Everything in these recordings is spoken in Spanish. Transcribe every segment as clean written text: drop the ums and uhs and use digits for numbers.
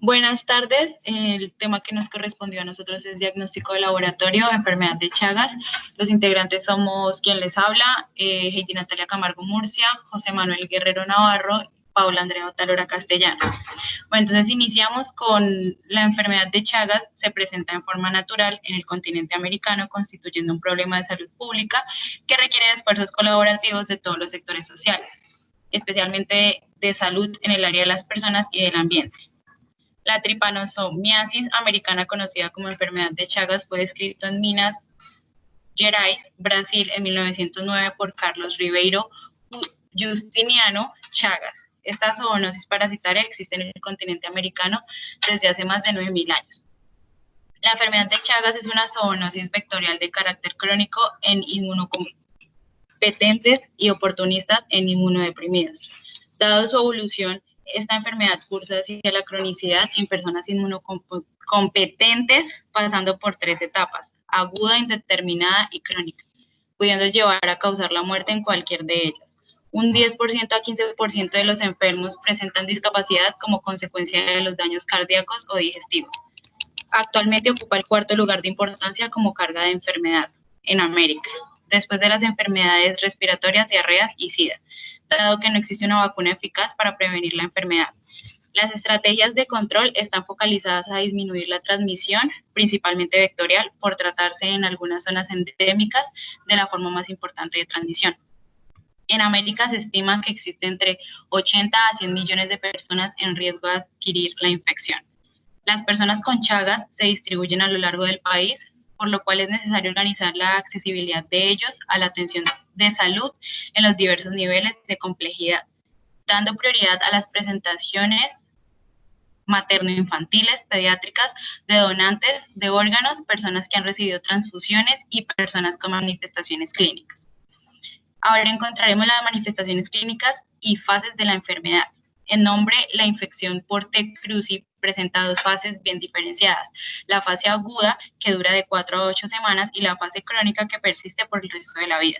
Buenas tardes. El tema que nos correspondió a nosotros es diagnóstico de laboratorio, enfermedad de Chagas. Los integrantes somos quien les habla, Heidi Natalia Camargo Murcia, José Manuel Guerrero Navarro, Paula Andrea Otalora Castellanos. Bueno, entonces iniciamos con la enfermedad de Chagas. Se presenta en forma natural en el continente americano, constituyendo un problema de salud pública que requiere de esfuerzos colaborativos de todos los sectores sociales, especialmente de salud en el área de las personas y del ambiente. La tripanosomiasis americana, conocida como enfermedad de Chagas, fue descrita en Minas Gerais, Brasil, en 1909 por Carlos Ribeiro Justiniano Chagas. Esta zoonosis parasitaria existe en el continente americano desde hace más de 9.000 años. La enfermedad de Chagas es una zoonosis vectorial de carácter crónico en inmunocompetentes y oportunistas en inmunodeprimidos. Dado su evolución, esta enfermedad cursa hacia la cronicidad en personas inmunocompetentes, pasando por 3 etapas: aguda, indeterminada y crónica, pudiendo llevar a causar la muerte en cualquier de ellas. Un 10% a 15% de los enfermos presentan discapacidad como consecuencia de los daños cardíacos o digestivos. Actualmente ocupa el 4º lugar de importancia como carga de enfermedad en América, después de las enfermedades respiratorias, diarreas y SIDA, dado que no existe una vacuna eficaz para prevenir la enfermedad. Las estrategias de control están focalizadas a disminuir la transmisión, principalmente vectorial, por tratarse en algunas zonas endémicas de la forma más importante de transmisión. En América se estima que existe entre 80 a 100 millones de personas en riesgo de adquirir la infección. Las personas con Chagas se distribuyen a lo largo del país, por lo cual es necesario organizar la accesibilidad de ellos a la atención de salud en los diversos niveles de complejidad, dando prioridad a las presentaciones materno-infantiles, pediátricas, de donantes de órganos, personas que han recibido transfusiones y personas con manifestaciones clínicas. Ahora encontraremos las manifestaciones clínicas y fases de la enfermedad. En nombre, la infección por T. cruzi presenta 2 fases bien diferenciadas: la fase aguda, que dura de 4 a 8 semanas, y la fase crónica, que persiste por el resto de la vida.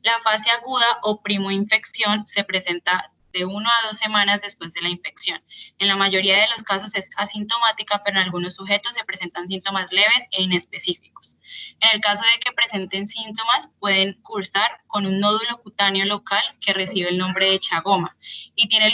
La fase aguda o primoinfección se presenta de 1 a 2 semanas después de la infección. En la mayoría de los casos es asintomática, pero en algunos sujetos se presentan síntomas leves e inespecíficos. En el caso de que presenten síntomas, pueden cursar con un nódulo cutáneo local que recibe el nombre de chagoma y tienen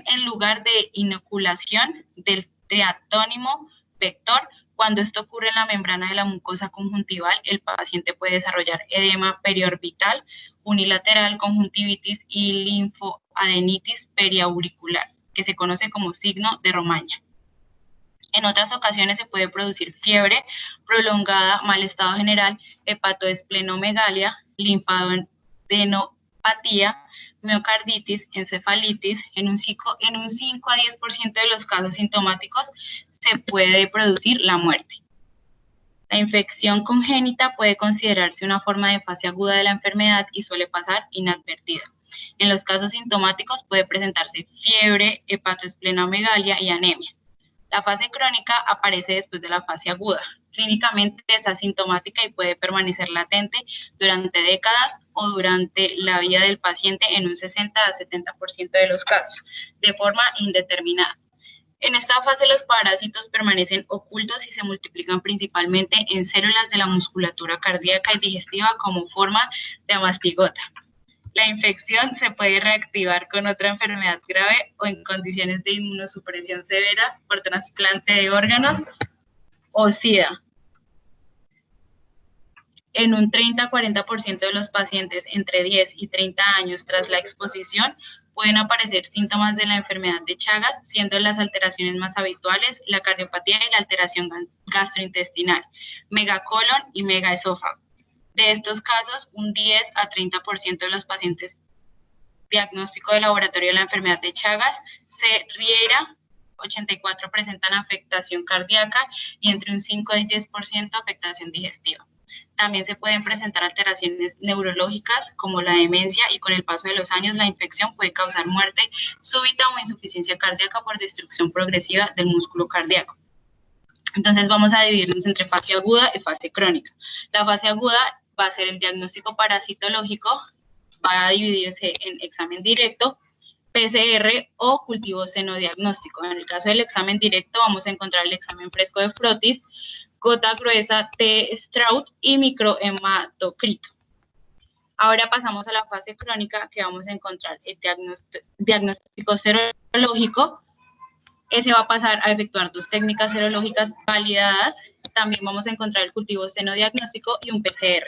en lugar de inoculación del triatónimo vector. Cuando esto ocurre en la membrana de la mucosa conjuntival, el paciente puede desarrollar edema periorbital, unilateral, conjuntivitis y linfoadenitis periauricular, que se conoce como signo de Romaña. En otras ocasiones se puede producir fiebre prolongada, mal estado general, hepatoesplenomegalia, linfadenopatía, miocarditis, encefalitis. En un 5 a 10% de los casos sintomáticos se puede producir la muerte. La infección congénita puede considerarse una forma de fase aguda de la enfermedad y suele pasar inadvertida. En los casos sintomáticos puede presentarse fiebre, hepatoesplenomegalia y anemia. La fase crónica aparece después de la fase aguda. Clínicamente es asintomática y puede permanecer latente durante décadas o durante la vida del paciente en un 60 a 70% de los casos, de forma indeterminada. En esta fase los parásitos permanecen ocultos y se multiplican principalmente en células de la musculatura cardíaca y digestiva como forma de mastigota. La infección se puede reactivar con otra enfermedad grave o en condiciones de inmunosupresión severa por trasplante de órganos o SIDA. En un 30 a 40% de los pacientes entre 10 y 30 años tras la exposición pueden aparecer síntomas de la enfermedad de Chagas, siendo las alteraciones más habituales la cardiopatía y la alteración gastrointestinal, megacolon y megaesófago. De estos casos, un 10 a 30% de los pacientes diagnóstico de laboratorio de la enfermedad de Chagas se riera, 84 presentan afectación cardíaca y entre un 5 y 10% afectación digestiva. También se pueden presentar alteraciones neurológicas como la demencia y con el paso de los años la infección puede causar muerte súbita o insuficiencia cardíaca por destrucción progresiva del músculo cardíaco. Entonces vamos a dividirnos entre fase aguda y fase crónica. La fase aguda va a ser el diagnóstico parasitológico, va a dividirse en examen directo, PCR o cultivo senodiagnóstico. En el caso del examen directo vamos a encontrar el examen fresco de frotis, gota gruesa de Strout y microhematocrito. Ahora pasamos a la fase crónica, que vamos a encontrar el diagnóstico serológico. Ese va a pasar a efectuar 2 técnicas serológicas validadas. También vamos a encontrar el cultivo senodiagnóstico y un PCR.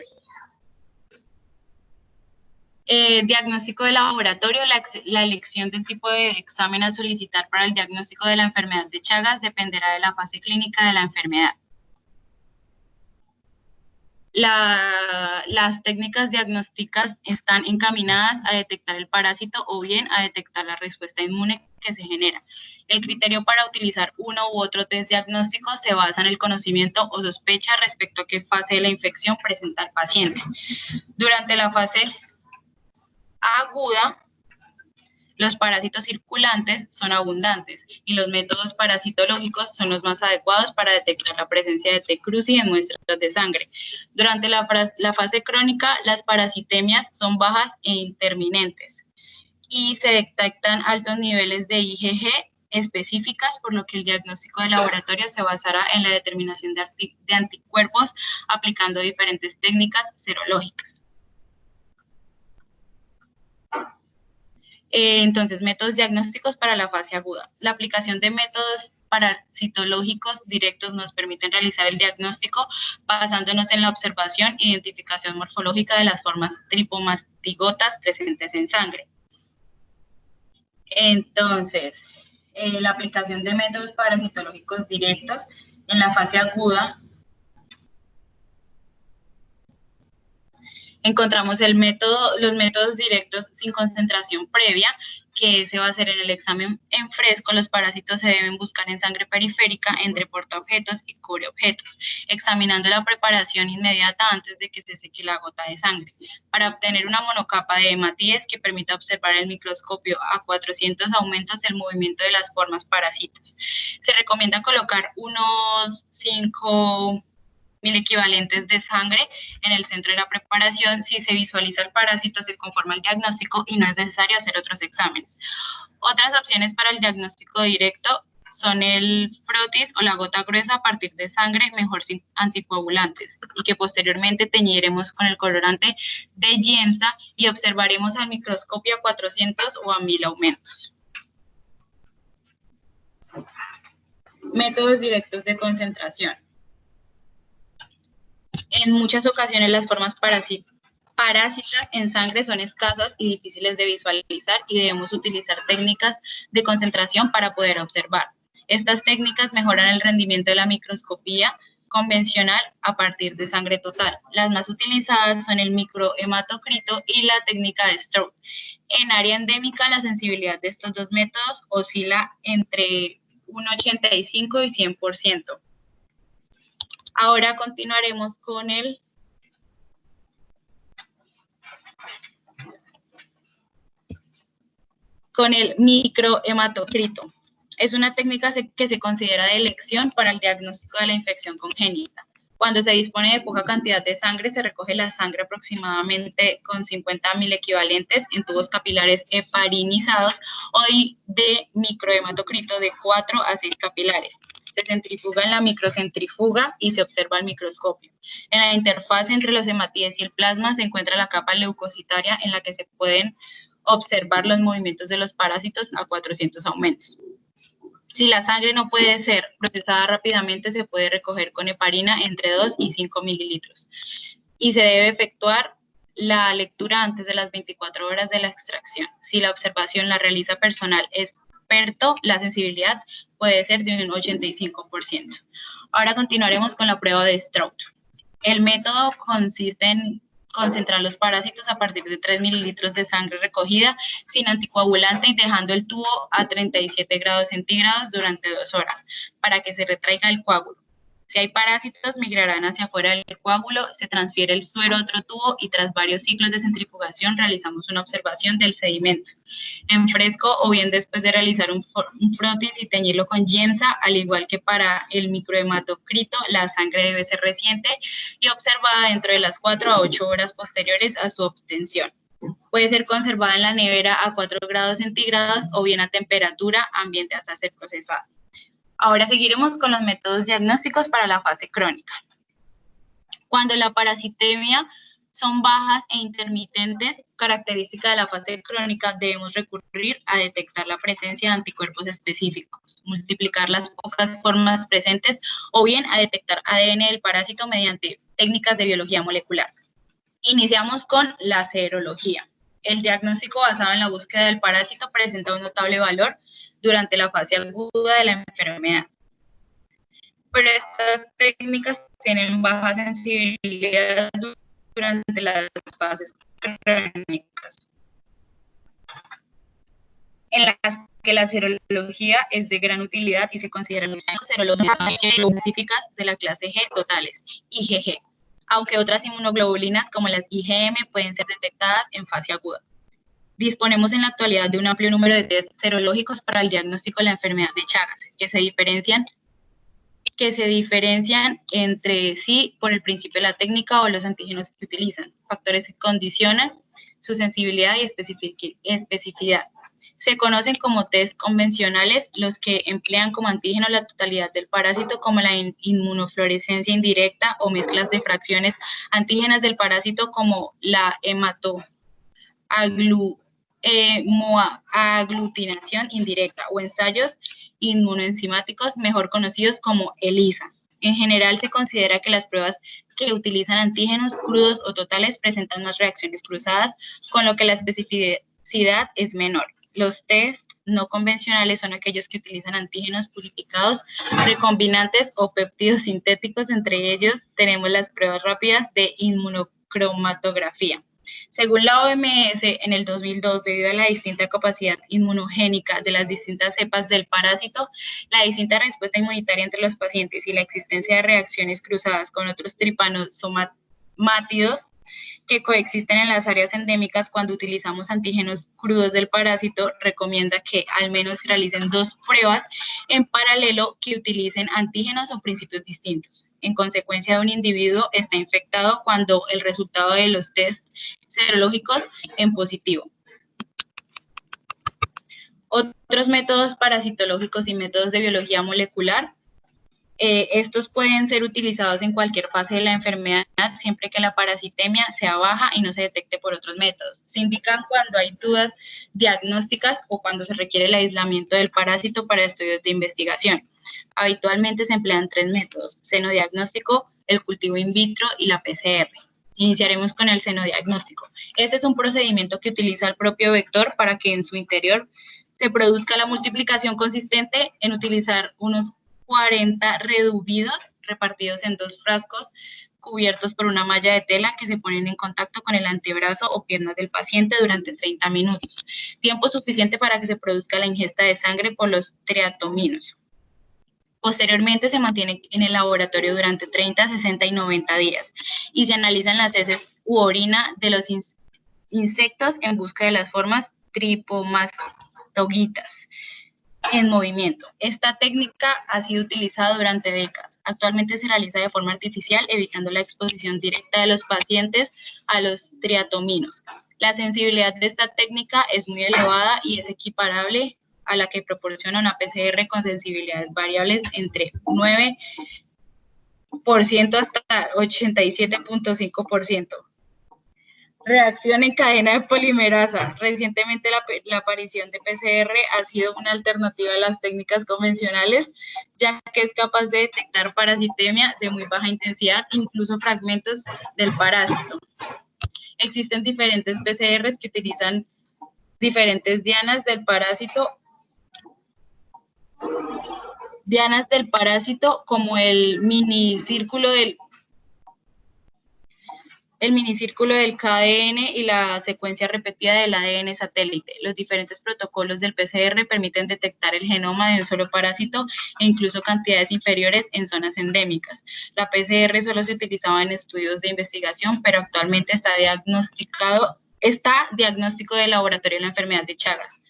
Diagnóstico de laboratorio, la elección del tipo de examen a solicitar para el diagnóstico de la enfermedad de Chagas dependerá de la fase clínica de la enfermedad. Las técnicas diagnósticas están encaminadas a detectar el parásito o bien a detectar la respuesta inmune que se genera. El criterio para utilizar uno u otro test diagnóstico se basa en el conocimiento o sospecha respecto a qué fase de la infección presenta el paciente. Durante la fase aguda, los parásitos circulantes son abundantes y los métodos parasitológicos son los más adecuados para detectar la presencia de T. cruzi en muestras de sangre. Durante la fase crónica, las parasitemias son bajas e intermitentes y se detectan altos niveles de IgG específicas, por lo que el diagnóstico de laboratorio se basará en la determinación de anticuerpos aplicando diferentes técnicas serológicas. Entonces, métodos diagnósticos para la fase aguda. La aplicación de métodos parasitológicos directos nos permiten realizar el diagnóstico basándonos en la observación e identificación morfológica de las formas tripomastigotas presentes en sangre. Entonces, la aplicación de métodos parasitológicos directos en la fase aguda, encontramos los métodos directos sin concentración previa, que se va a hacer en el examen en fresco. Los parásitos se deben buscar en sangre periférica, entre portaobjetos y cubreobjetos, examinando la preparación inmediata antes de que se seque la gota de sangre, para obtener una monocapa de hematíes que permita observar el microscopio a 400 aumentos del movimiento de las formas parásitas. Se recomienda colocar unos 5 mil equivalentes de sangre en el centro de la preparación. Si se visualiza el parásito, se conforma el diagnóstico y no es necesario hacer otros exámenes. Otras opciones para el diagnóstico directo son el frotis o la gota gruesa a partir de sangre, mejor sin anticoagulantes, y que posteriormente teñiremos con el colorante de Giemsa y observaremos al microscopio a 400 o a 1000 aumentos. Métodos directos de concentración. En muchas ocasiones las formas parásitas en sangre son escasas y difíciles de visualizar y debemos utilizar técnicas de concentración para poder observar. Estas técnicas mejoran el rendimiento de la microscopía convencional a partir de sangre total. Las más utilizadas son el microhematocrito y la técnica de Strout. En área endémica, la sensibilidad de estos dos métodos oscila entre un 85 y 100%. Ahora continuaremos con el microhematocrito. Es una técnica que se considera de elección para el diagnóstico de la infección congénita. Cuando se dispone de poca cantidad de sangre, se recoge la sangre aproximadamente con 50.000 equivalentes en tubos capilares heparinizados o de microhematocrito de 4 a 6 capilares. Se centrifuga en la microcentrifuga y se observa al microscopio. En la interfase entre los hematíes y el plasma se encuentra la capa leucocitaria en la que se pueden observar los movimientos de los parásitos a 400 aumentos. Si la sangre no puede ser procesada rápidamente, se puede recoger con heparina entre 2 y 5 mililitros. Y se debe efectuar la lectura antes de las 24 horas de la extracción. Si la observación la realiza personal experto, la sensibilidad puede ser de un 85%. Ahora continuaremos con la prueba de Strout. El método consiste en concentrar los parásitos a partir de 3 mililitros de sangre recogida sin anticoagulante y dejando el tubo a 37 grados centígrados durante 2 horas para que se retraiga el coágulo. Si hay parásitos, migrarán hacia afuera del coágulo, se transfiere el suero a otro tubo y tras varios ciclos de centrifugación realizamos una observación del sedimento. En fresco o bien después de realizar un frotis y teñirlo con Giemsa, al igual que para el microhematocrito, la sangre debe ser reciente y observada dentro de las 4 a 8 horas posteriores a su obtención. Puede ser conservada en la nevera a 4 grados centígrados o bien a temperatura ambiente hasta ser procesada. Ahora seguiremos con los métodos diagnósticos para la fase crónica. Cuando la parasitemia son bajas e intermitentes, característica de la fase crónica, debemos recurrir a detectar la presencia de anticuerpos específicos, multiplicar las pocas formas presentes o bien a detectar ADN del parásito mediante técnicas de biología molecular. Iniciamos con la serología. El diagnóstico basado en la búsqueda del parásito presenta un notable valor durante la fase aguda de la enfermedad. Pero estas técnicas tienen baja sensibilidad durante las fases crónicas, en las que la serología es de gran utilidad y se consideran serologías específicas de la clase G totales, IgG, aunque otras inmunoglobulinas como las IgM pueden ser detectadas en fase aguda. Disponemos en la actualidad de un amplio número de test serológicos para el diagnóstico de la enfermedad de Chagas, que se diferencian entre sí por el principio de la técnica o los antígenos que utilizan, factores que condicionan su sensibilidad y especificidad. Se conocen como test convencionales los que emplean como antígeno la totalidad del parásito, como la inmunofluorescencia indirecta o mezclas de fracciones antígenas del parásito como la hemoaglutinación indirecta o ensayos inmunoenzimáticos mejor conocidos como ELISA. En general se considera que las pruebas que utilizan antígenos crudos o totales presentan más reacciones cruzadas, con lo que la especificidad es menor. Los test no convencionales son aquellos que utilizan antígenos purificados, recombinantes o péptidos sintéticos. Entre ellos tenemos las pruebas rápidas de inmunocromatografía. Según la OMS, en el 2002, debido a la distinta capacidad inmunogénica de las distintas cepas del parásito, la distinta respuesta inmunitaria entre los pacientes y la existencia de reacciones cruzadas con otros tripanosomátidos que coexisten en las áreas endémicas cuando utilizamos antígenos crudos del parásito, recomienda que al menos se realicen 2 pruebas en paralelo que utilicen antígenos o principios distintos. En consecuencia, un individuo está infectado cuando el resultado de los test serológicos en positivo. Otros métodos parasitológicos y métodos de biología molecular. Estos pueden ser utilizados en cualquier fase de la enfermedad siempre que la parasitemia sea baja y no se detecte por otros métodos. Se indican cuando hay dudas diagnósticas o cuando se requiere el aislamiento del parásito para estudios de investigación. Habitualmente se emplean 3 métodos: senodiagnóstico, el cultivo in vitro y la PCR. Iniciaremos con el senodiagnóstico. Este es un procedimiento que utiliza el propio vector para que en su interior se produzca la multiplicación consistente en utilizar unos 40 reduvidos repartidos en 2 frascos cubiertos por una malla de tela que se ponen en contacto con el antebrazo o piernas del paciente durante 30 minutos, tiempo suficiente para que se produzca la ingesta de sangre por los triatominos. Posteriormente se mantiene en el laboratorio durante 30, 60 y 90 días y se analizan las heces u orina de los insectos en busca de las formas tripomastogitas en movimiento. Esta técnica ha sido utilizada durante décadas. Actualmente se realiza de forma artificial, evitando la exposición directa de los pacientes a los triatominos. La sensibilidad de esta técnica es muy elevada y es equiparable a la que proporciona una PCR con sensibilidades variables entre 9% hasta 87.5%. Reacción en cadena de polimerasa. Recientemente la aparición de PCR ha sido una alternativa a las técnicas convencionales, ya que es capaz de detectar parasitemia de muy baja intensidad, incluso fragmentos del parásito. Existen diferentes PCRs que utilizan diferentes dianas del parásito como el minicírculo del KDN y la secuencia repetida del ADN satélite. Los diferentes protocolos del PCR permiten detectar el genoma de un solo parásito e incluso cantidades inferiores en zonas endémicas. La PCR solo se utilizaba en estudios de investigación, pero actualmente está diagnóstico de laboratorio de la enfermedad de Chagas,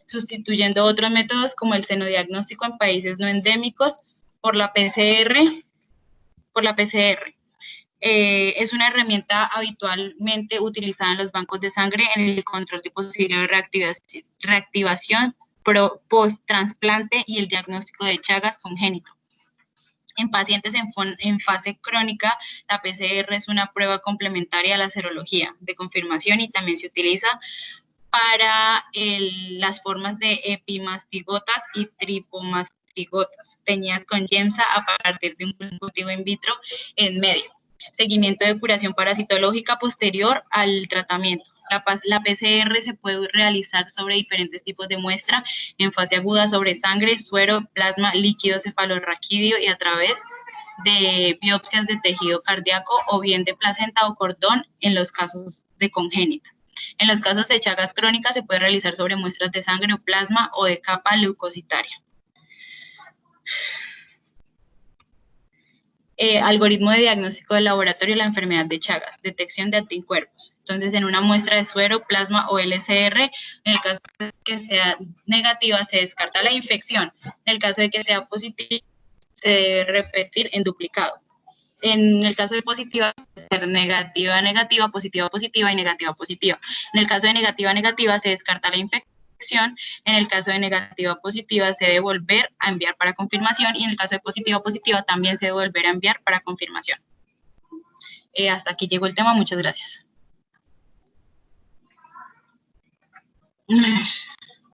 sustituyendo otros métodos como el senodiagnóstico en países no endémicos por la PCR. Es una herramienta habitualmente utilizada en los bancos de sangre en el control de posible reactivación post-trasplante y el diagnóstico de Chagas congénito. En pacientes en fase crónica, la PCR es una prueba complementaria a la serología de confirmación y también se utiliza para las formas de epimastigotas y tripomastigotas, teñidas con Gemsa a partir de un cultivo in vitro en medio. Seguimiento de curación parasitológica posterior al tratamiento. La PCR se puede realizar sobre diferentes tipos de muestra, en fase aguda sobre sangre, suero, plasma, líquido cefalorraquídeo y a través de biopsias de tejido cardíaco o bien de placenta o cordón en los casos de congénita. En los casos de Chagas crónicas se puede realizar sobre muestras de sangre o plasma o de capa leucocitaria. Algoritmo de diagnóstico de laboratorio de la enfermedad de Chagas, detección de anticuerpos. Entonces, en una muestra de suero, plasma o LCR, en el caso de que sea negativa, se descarta la infección. En el caso de que sea positiva, se debe repetir en duplicado. En el caso de positiva, ser negativa, negativa, positiva, positiva y negativa, positiva. En el caso de negativa, negativa, se descarta la infección. En el caso de negativa positiva se debe volver a enviar para confirmación y en el caso de positiva positiva también se debe volver a enviar para confirmación. Hasta aquí llegó el tema, muchas gracias.